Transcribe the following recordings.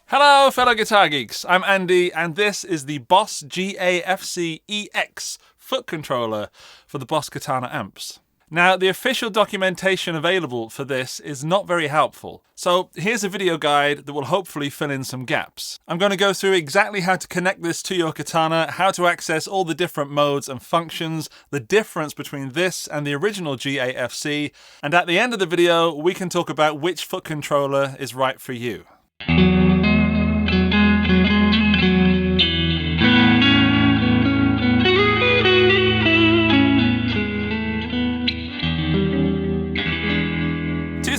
Hello fellow guitar geeks, I'm Andy and this is the Boss GA-FC EX foot controller for the Boss Katana amps. Now the official documentation available for this is not very helpful, so here's a video guide that will hopefully fill in some gaps. I'm going to go through exactly how to connect this to your Katana, how to access all the different modes and functions, the difference between this and the original GA-FC, and at the end of the video we can talk about which foot controller is right for you.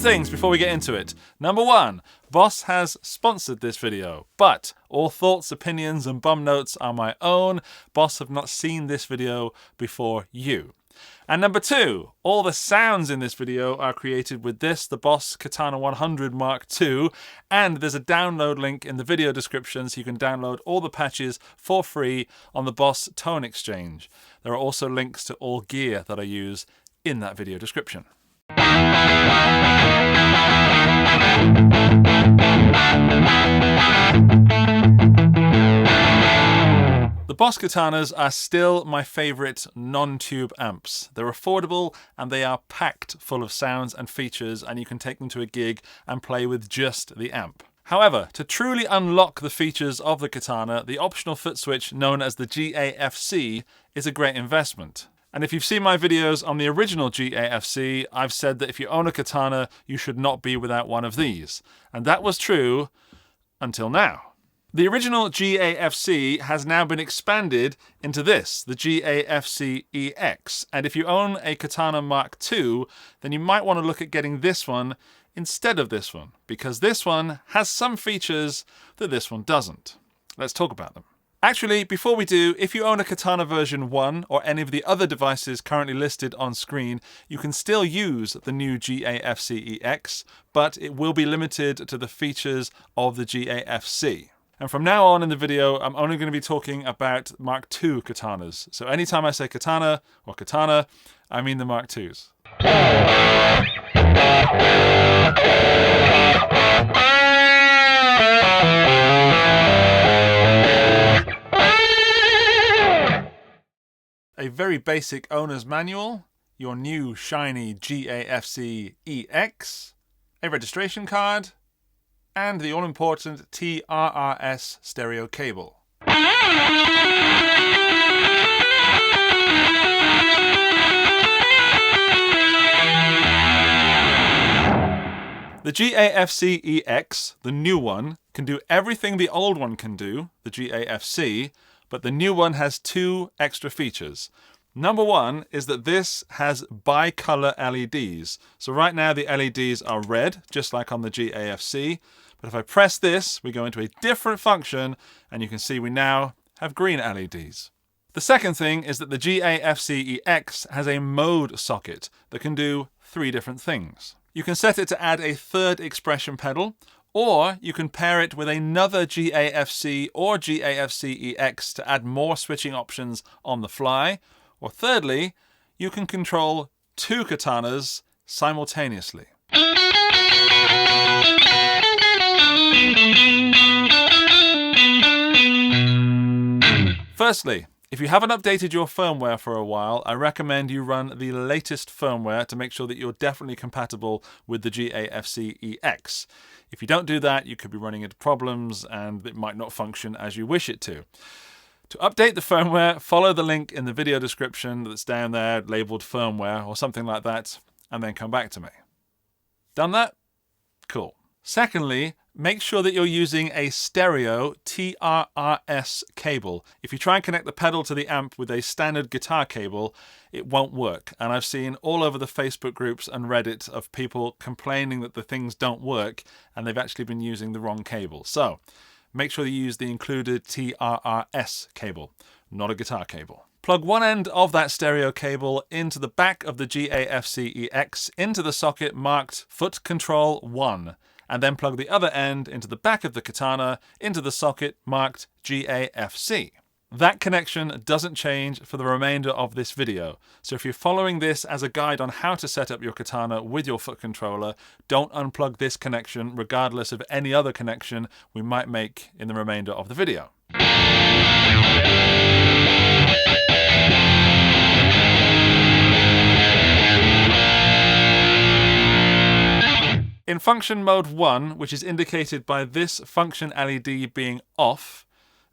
Things before we get into it. Number one, Boss has sponsored this video, but all thoughts, opinions and bum notes are my own. Boss have not seen this video before you. And number two, all the sounds in this video are created with this, the Boss Katana 100 Mark II, and there's a download link in the video description so you can download all the patches for free on the Boss Tone Exchange. There are also links to all gear that I use in that video description. The Boss Katanas are still my favourite non-tube amps. They're affordable and they are packed full of sounds and features, and you can take them to a gig and play with just the amp. However, to truly unlock the features of the Katana, the optional foot switch known as the GA-FC is a great investment. And if you've seen my videos on the original GA-FC, I've said that if you own a Katana, you should not be without one of these. And that was true until now. The original GA-FC has now been expanded into this, the GA-FC EX. And if you own a Katana Mark II, then you might want to look at getting this one instead of this one, because this one has some features that this one doesn't. Let's talk about them. Actually, before we do, if you own a Katana version 1 or any of the other devices currently listed on screen, you can still use the new GA-FC EX, but it will be limited to the features of the GA-FC. And from now on in the video, I'm only going to be talking about Mark II Katanas. So anytime I say Katana or Katana, I mean the Mark IIs. A very basic owner's manual, your new shiny GA-FC EX, a registration card, and the all-important TRRS stereo cable. The GA-FC EX, the new one, can do everything the old one can do, the GA-FC, but the new one has two extra features. Number one is that this has bi-color LEDs. So right now the LEDs are red, just like on the GA-FC. But if I press this, we go into a different function, and you can see we now have green LEDs. The second thing is that the GA-FC EX has a mode socket that can do three different things. You can set it to add a third expression pedal, or you can pair it with another GA-FC or GA-FC EX to add more switching options on the fly. Or thirdly, you can control two Katanas simultaneously. Firstly, if you haven't updated your firmware for a while, I recommend you run the latest firmware to make sure that you're definitely compatible with the GA-FC EX. If you don't do that, you could be running into problems and it might not function as you wish it to. To update the firmware, follow the link in the video description that's down there labeled firmware or something like that, and then come back to me. Done that? Cool. Secondly, make sure that you're using a stereo TRRS cable. If you try and connect the pedal to the amp with a standard guitar cable, it won't work. And I've seen all over the Facebook groups and Reddit of people complaining that the things don't work and they've actually been using the wrong cable. So make sure you use the included TRRS cable, not a guitar cable. Plug one end of that stereo cable into the back of the GA-FC EX into the socket marked Foot Control 1. And then plug the other end into the back of the Katana into the socket marked GA-FC. That connection doesn't change for the remainder of this video. So if you're following this as a guide on how to set up your Katana with your foot controller, don't unplug this connection regardless of any other connection we might make in the remainder of the video. In function mode 1, which is indicated by this function LED being off,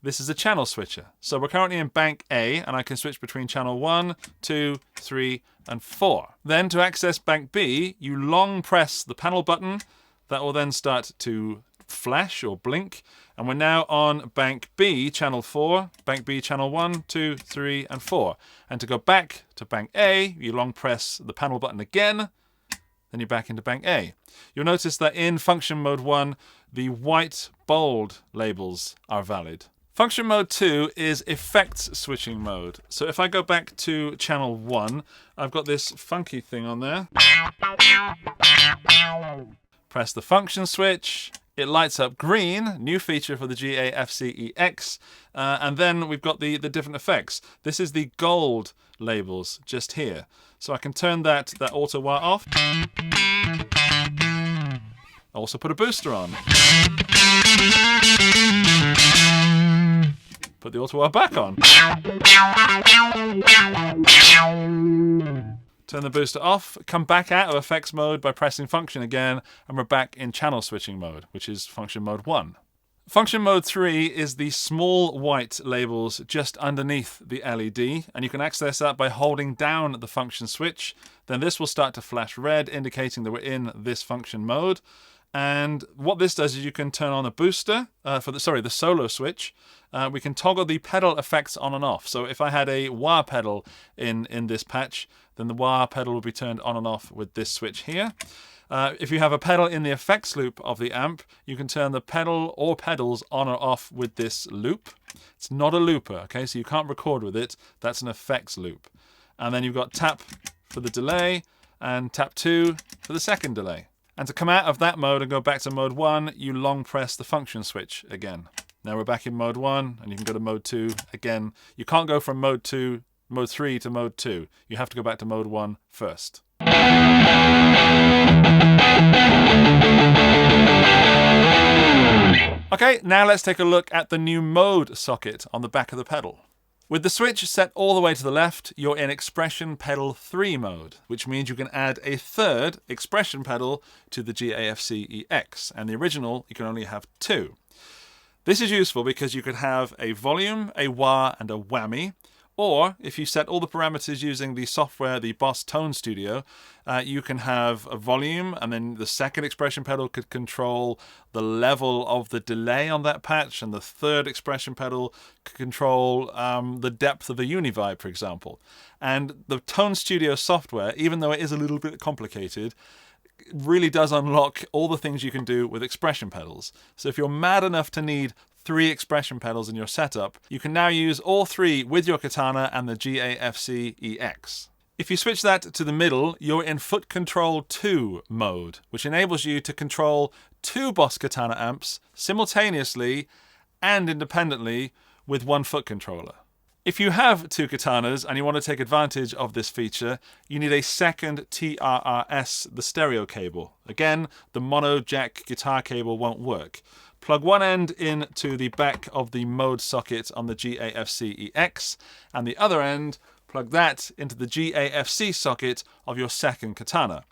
this is a channel switcher. So we're currently in bank A, and I can switch between channel 1, 2, 3, and 4. Then to access bank B, you long press the panel button. That will then start to flash or blink. And we're now on bank B, channel 4, bank B, channel 1, 2, 3, and 4. And to go back to bank A, you long press the panel button again. Then you're back into bank A. You'll notice that in function mode 1, the white bold labels are valid. Function mode 2 is effects switching mode. So if I go back to channel 1, I've got this funky thing on there. Press the function switch. It lights up green, new feature for the GA-FC EX. And then we've got the different effects. This is the gold labels just here. So I can turn that auto wah off. I also put a booster on. Put the auto wah back on. Turn the booster off, come back out of effects mode by pressing function again, and we're back in channel switching mode, which is function mode 1. Function mode 3 is the small white labels just underneath the LED, and you can access that by holding down the function switch. Then this will start to flash red, indicating that we're in this function mode. And what this does is you can turn on a booster the solo switch. We can toggle the pedal effects on and off. So if I had a wah pedal in this patch, then the wah pedal will be turned on and off with this switch here. If you have a pedal in the effects loop of the amp, you can turn the pedal or pedals on or off with this loop. It's not a looper, okay? So you can't record with it. That's an effects loop. And then you've got tap for the delay and tap 2 for the second delay. And to come out of that mode and go back to mode 1, you long press the function switch again. Now we're back in mode 1, and you can go to mode 2 again. You can't go from mode 3 to mode 2. You have to go back to mode 1 first. Okay, now let's take a look at the new mode socket on the back of the pedal. With the switch set all the way to the left, you're in expression pedal 3 mode, which means you can add a third expression pedal to the GA-FC EX, and the original you can only have 2. This is useful because you could have a volume, a wah, and a whammy. Or, if you set all the parameters using the software, the Boss Tone Studio, you can have a volume, and then the second expression pedal could control the level of the delay on that patch, and the third expression pedal could control the depth of a univibe, for example. And the Tone Studio software, even though it is a little bit complicated, really does unlock all the things you can do with expression pedals. So if you're mad enough to need 3 expression pedals in your setup, you can now use all 3 with your Katana and the GA-FC EX. If you switch that to the middle, you're in foot control 2 mode, which enables you to control 2 Boss Katana amps simultaneously and independently with 1 foot controller. If you have 2 katanas and you want to take advantage of this feature, you need a second TRRS, the stereo cable. Again, the mono jack guitar cable won't work. Plug one end into the back of the mode socket on the GA-FC EX, and the other end, plug that into the GA-FC socket of your second Katana.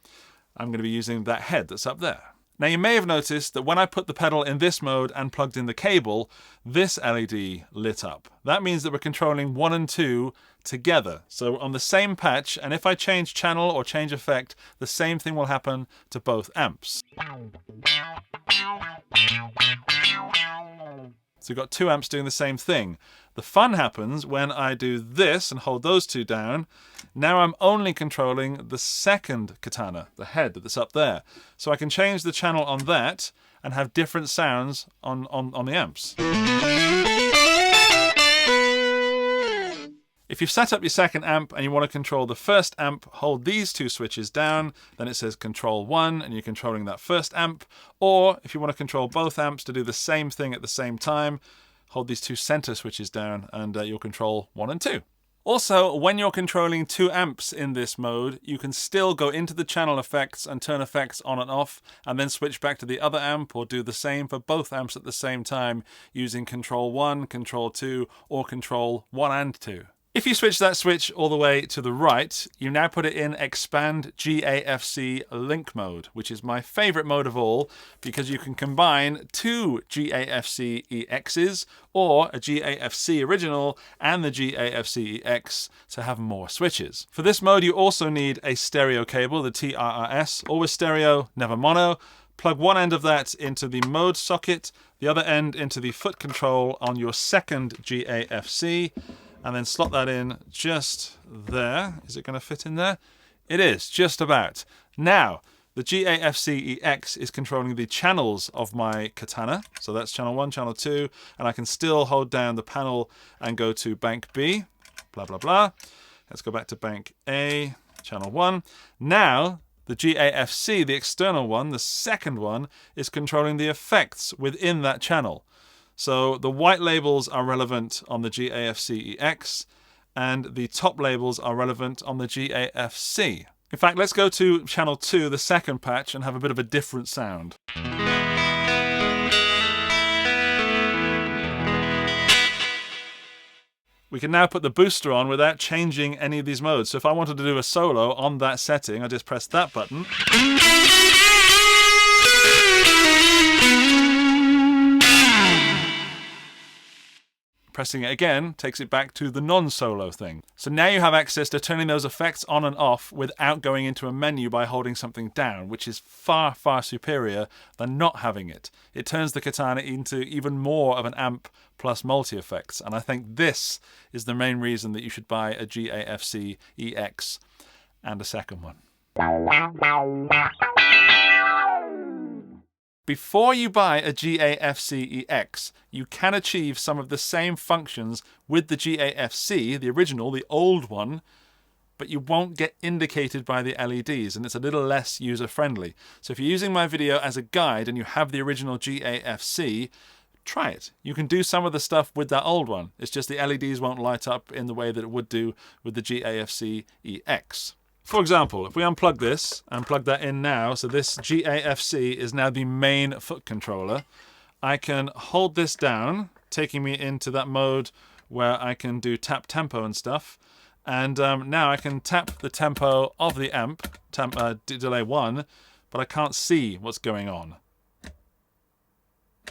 I'm going to be using that head that's up there. Now you may have noticed that when I put the pedal in this mode and plugged in the cable, this LED lit up. That means that we're controlling 1 and 2 together. So on the same patch, and if I change channel or change effect, the same thing will happen to both amps. So we've got 2 amps doing the same thing. The fun happens when I do this and hold those 2 down. Now I'm only controlling the second Katana, the head that's up there. So I can change the channel on that and have different sounds on the amps. If you've set up your second amp and you want to control the first amp, hold these 2 switches down, then it says control 1 and you're controlling that first amp. Or if you want to control both amps to do the same thing at the same time, hold these two center switches down and you'll control 1 and 2. Also, when you're controlling 2 amps in this mode, you can still go into the channel effects and turn effects on and off, and then switch back to the other amp, or do the same for both amps at the same time using Control 1, Control 2, or Control 1 and 2. If you switch that switch all the way to the right, you now put it in Expand GA-FC Link mode, which is my favorite mode of all, because you can combine 2 GA-FC EXs, or a GA-FC original and the GA-FC EX to have more switches. For this mode, you also need a stereo cable, the TRRS, always stereo, never mono. Plug one end of that into the mode socket, the other end into the foot control on your second GA-FC, and then slot that in just there. Is it going to fit in there? It is, just about. Now, the GA-FC EX is controlling the channels of my Katana. So that's channel 1, channel 2, and I can still hold down the panel and go to bank B, blah, blah, blah. Let's go back to bank A, channel 1. Now, the GA-FC, the external one, the second one, is controlling the effects within that channel. So the white labels are relevant on the GA-FC EX, and the top labels are relevant on the GA-FC. In fact, let's go to channel 2, the second patch, and have a bit of a different sound. We can now put the booster on without changing any of these modes. So if I wanted to do a solo on that setting, I just press that button. Pressing it again takes it back to the non-solo thing. So now you have access to turning those effects on and off without going into a menu by holding something down, which is far, far superior than not having it. It turns the Katana into even more of an amp plus multi-effects, and I think this is the main reason that you should buy a GA-FC EX and a second one. Before you buy a GA-FC EX, you can achieve some of the same functions with the GA-FC, the original, the old one, but you won't get indicated by the LEDs, and it's a little less user-friendly. So if you're using my video as a guide and you have the original GA-FC, try it. You can do some of the stuff with that old one. It's just the LEDs won't light up in the way that it would do with the GA-FC EX. For example, if we unplug this and plug that in now, so this GA-FC is now the main foot controller, I can hold this down, taking me into that mode where I can do tap tempo and stuff. And now I can tap the tempo of the amp, delay 1, but I can't see what's going on.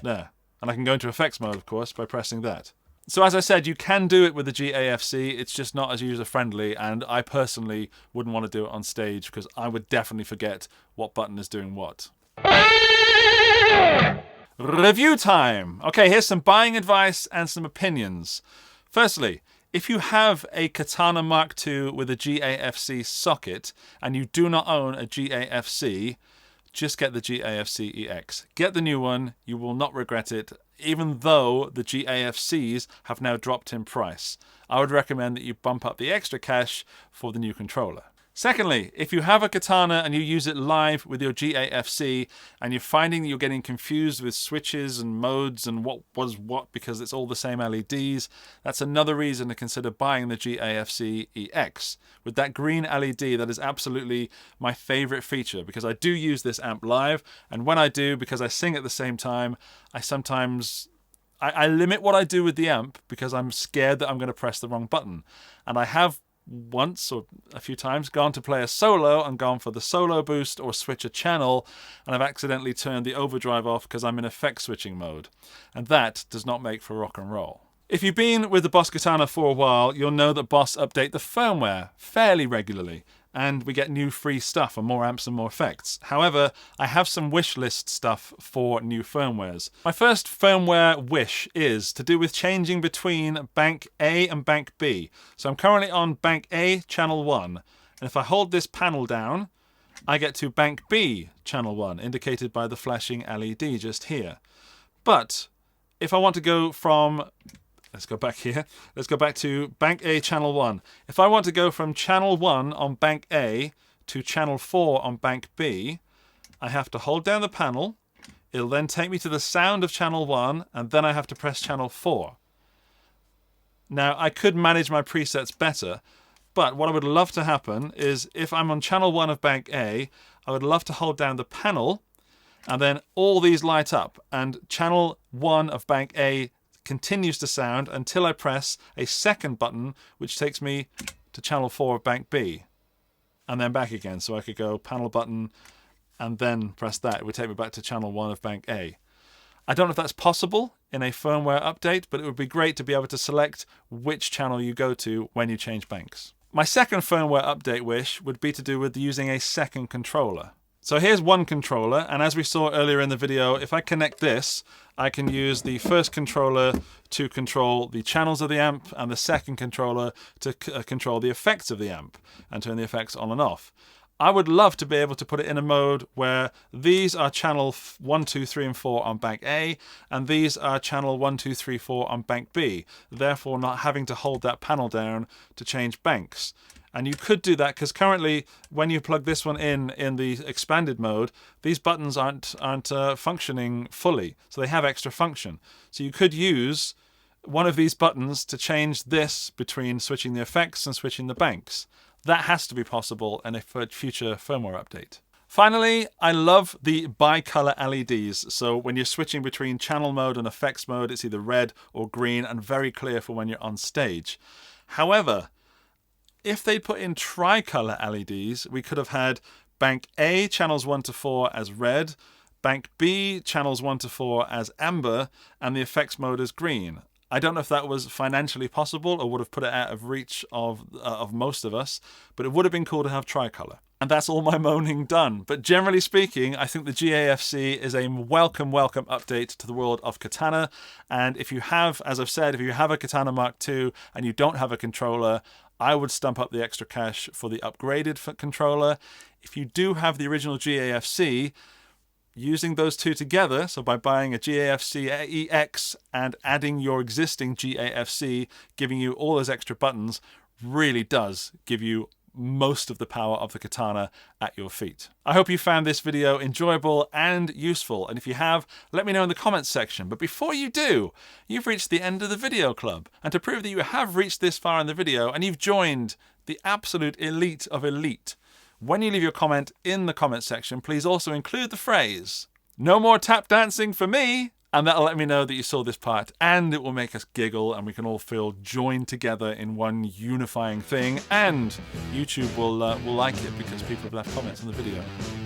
There. And I can go into effects mode, of course, by pressing that. So as I said, you can do it with the GA-FC, it's just not as user-friendly, and I personally wouldn't want to do it on stage because I would definitely forget what button is doing what. Review time! Okay, here's some buying advice and some opinions. Firstly, if you have a Katana Mark II with a GA-FC socket and you do not own a GA-FC, just get the GA-FC EX. Get the new one, you will not regret it, even though the GA-FCs have now dropped in price. I would recommend that you bump up the extra cash for the new controller. Secondly, if you have a Katana and you use it live with your GA-FC and you're finding that you're getting confused with switches and modes and what was what because it's all the same LEDs, that's another reason to consider buying the GA-FC EX. With that green LED, that is absolutely my favorite feature because I do use this amp live, and when I do, because I sing at the same time, I limit what I do with the amp because I'm scared that I'm going to press the wrong button. And I have once or a few times gone to play a solo and gone for the solo boost or switch a channel, and I've accidentally turned the overdrive off because I'm in effect switching mode, and that does not make for rock and roll. If you've been with the Boss Katana for a while, you'll know that Boss update the firmware fairly regularly, and we get new free stuff and more amps and more effects. However, I have some wish list stuff for new firmwares. My first firmware wish is to do with changing between bank A and bank B. So I'm currently on bank A, channel 1, and if I hold this panel down, I get to bank B, channel 1, indicated by the flashing LED just here. But if I want to go from let's go back here. Let's go back to bank A, channel 1. If I want to go from channel 1 on bank A to channel 4 on bank B, I have to hold down the panel, It'll then take me to the sound of channel 1, and then I have to press channel 4. Now, I could manage my presets better, but what I would love to happen is if I'm on channel 1 of bank A, I would love to hold down the panel, and then all these light up, and channel 1 of bank A continues to sound until I press a second button, which takes me to channel 4 of bank B, and then back again. So I could go panel button and then press that. It would take me back to channel 1 of bank A. I don't know if that's possible in a firmware update, but it would be great to be able to select which channel you go to when you change banks. My second firmware update wish would be to do with using a second controller. So here's one controller, and as we saw earlier in the video, if I connect this, I can use the first controller to control the channels of the amp, and the second controller to control the effects of the amp, and turn the effects on and off. I would love to be able to put it in a mode where these are channel 1, 2, 3, and 4 on bank A, and these are channel 1, 2, 3, 4 on bank B, therefore not having to hold that panel down to change banks. And you could do that because currently, when you plug this one in the expanded mode, these buttons aren't functioning fully, so they have extra function. So you could use one of these buttons to change this between switching the effects and switching the banks. That has to be possible in a future firmware update. Finally, I love the bi-color LEDs. So when you're switching between channel mode and effects mode, it's either red or green and very clear for when you're on stage. However, if they put in tricolor LEDs, we could have had bank A channels 1 to 4 as red, bank B channels 1 to 4 as amber, and the effects mode as green. I don't know if that was financially possible or would have put it out of reach of most of us, but it would have been cool to have tricolor. And that's all my moaning done. But generally speaking, I think the GA-FC is a welcome update to the world of Katana. And if you have, as I've said, if you have a Katana Mark II and you don't have a controller, I would stump up the extra cash for the upgraded controller. If you do have the original GA-FC, using those two together, so by buying a GA-FC EX and adding your existing GA-FC, giving you all those extra buttons, really does give you most of the power of the Katana at your feet. I hope you found this video enjoyable and useful, and if you have, let me know in the comments section. But before you do, you've reached the end of the video club, and to prove that you have reached this far in the video and you've joined the absolute elite of elite, when you leave your comment in the comment section, please also include the phrase, "No more tap dancing for me," and that'll let me know that you saw this part, and it will make us giggle and we can all feel joined together in one unifying thing, and YouTube will like it because people have left comments on the video.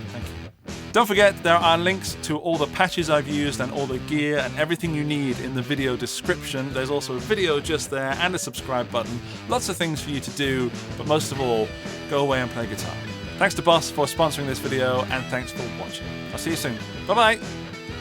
Thank you. Don't forget, there are links to all the patches I've used and all the gear and everything you need in the video description. There's also a video just there and a subscribe button. Lots of things for you to do, but most of all, go away and play guitar. Thanks to Boss for sponsoring this video, and thanks for watching. I'll see you soon. Bye-bye.